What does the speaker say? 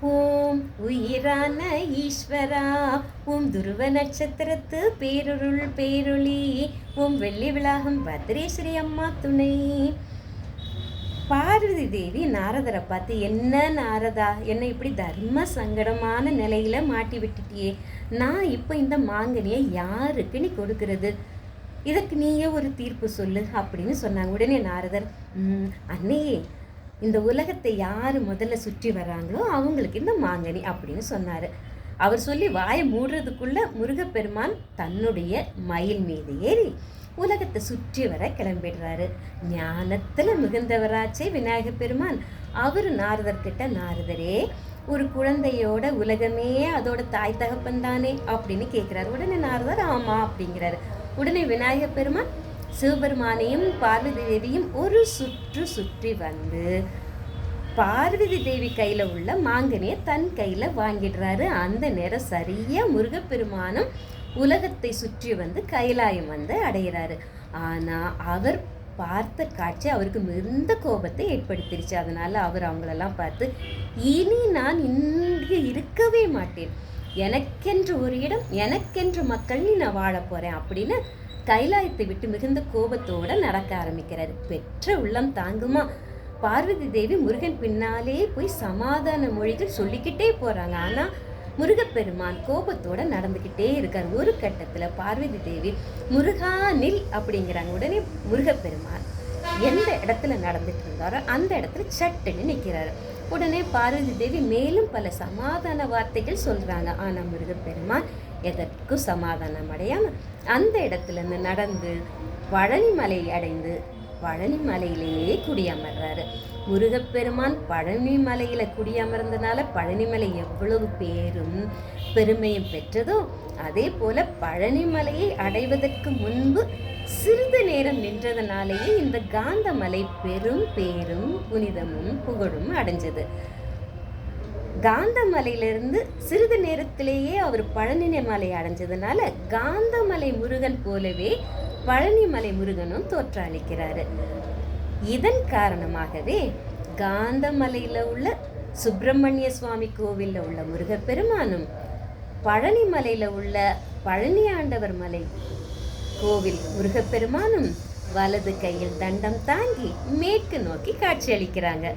ஓம் உயிரான ஈஸ்வரா, ஓம் துருவ நட்சத்திரத்து பேருருள் பேரொளி, ஓம் வெள்ளி விளாகம் பத்ரேஸ்வரி அம்மா துணை. பார்வதி தேவி நாரதரை பார்த்து, என்ன நாரதா, என்னை இப்படி தர்ம சங்கடமான நிலையில மாட்டி விட்டுட்டியே, நான் இப்போ இந்த மாங்கனியை யாருக்கு நீ கொடுக்கறது, இதற்கு நீயே ஒரு தீர்ப்பு சொல்லு அப்படின்னு சொன்னாங்க. உடனே நாரதர், அன்னையே, இந்த உலகத்தை யார் முதல்ல சுற்றி வராங்களோ அவங்களுக்கு இந்த மாங்கனி அப்படின்னு சொன்னார். அவர் சொல்லி வாயை மூடுறதுக்குள்ள முருகப்பெருமான் தன்னுடைய மயில் மீது ஏறி உலகத்தை சுற்றி வர கிளம்பிடுறாரு. ஞானத்தில் மிகுந்தவராச்சே விநாயகப் பெருமான். அவர் நாரதர்கிட்ட, நாரதரே, ஒரு குழந்தையோட உலகமே அதோட தாய் தகப்பன் தானே அப்படின்னு கேட்குறாரு. உடனே நாரதர் ஆமா அப்படிங்கிறாரு. உடனே விநாயகப் பெருமான் சிவபெருமானையும் பார்வதி தேவியும் ஒரு சுற்று சுற்றி வந்து பார்வதி தேவி கையில் உள்ள மாங்கனியை தன் கையில் வாங்கிடுறாரு. அந்த நேரம் சரியாக முருகப்பெருமானும் உலகத்தை சுற்றி வந்து கைலாயம் வந்து அடைகிறாரு. ஆனால் அவர் பார்த்த காட்சி அவருக்கு மிகுந்த கோபத்தை ஏற்படுத்திருச்சு. அதனால் அவர் அவங்களெல்லாம் பார்த்து, இனி நான் இங்கே இருக்கவே மாட்டேன், எனக்கென்று ஒரு இடம், எனக்கென்று மக்கள் நான் வாழ போகிறேன் அப்படின்னு கைலாயத்தை விட்டு மிகுந்த கோபத்தோடு நடக்க ஆரம்பிக்கிறாரு. பெற்ற உள்ளம் தாங்குமா? பார்வதி தேவி முருகன் பின்னாலே போய் சமாதான மொழிகள் சொல்லிக்கிட்டே போகிறாங்க. ஆனால் முருகப்பெருமான் கோபத்தோடு நடந்துக்கிட்டே இருக்கார். ஒரு கட்டத்தில் பார்வதி தேவி முருகா நில் அப்படிங்கிறாங்க. உடனே முருகப்பெருமான் எந்த இடத்துல நடந்துட்டு இருந்தாரோ அந்த இடத்துல சட்டுன்னு நிற்கிறாரு. உடனே பார்வதி தேவி மேலும் பல சமாதான வார்த்தைகள் சொல்கிறாங்க. ஆனால் முருகப்பெருமான் எதற்கும் சமாதானம் அடையாமல் அந்த இடத்துலேருந்து நடந்து பழனி மலை அடைந்து பழனி மலையிலேயே குடியமர்றாரு. முருகப்பெருமான் பழனி மலையில் குடியமர்ந்தனால பழனிமலை எவ்வளவு பேரும் பெருமையும் பெற்றதோ, அதே போல பழனி மலையை அடைவதற்கு முன்பு சிறிது நேரம் நின்றதனாலேயே இந்த காந்தமலை பெரும் பேரும் புனிதமும் புகழும் அடைஞ்சது. காந்தமலையிலிருந்து சிறிது நேரத்திலேயே அவர் பழனி மலை அடைஞ்சதுனால காந்தமலை முருகன் போலவே பழனிமலை முருகனும் தோற்றளிக்கிறாரு. இதன் காரணமாகவே காந்தமலையில் உள்ள சுப்பிரமணிய சுவாமி கோவிலில் உள்ள முருகப்பெருமானும் பழனிமலையில் உள்ள பழனி ஆண்டவர் மலை கோவில் முருகப்பெருமானும் வலது கையில் தண்டம் தாங்கி மேற்கு நோக்கி காட்சியளிக்கிறாங்க.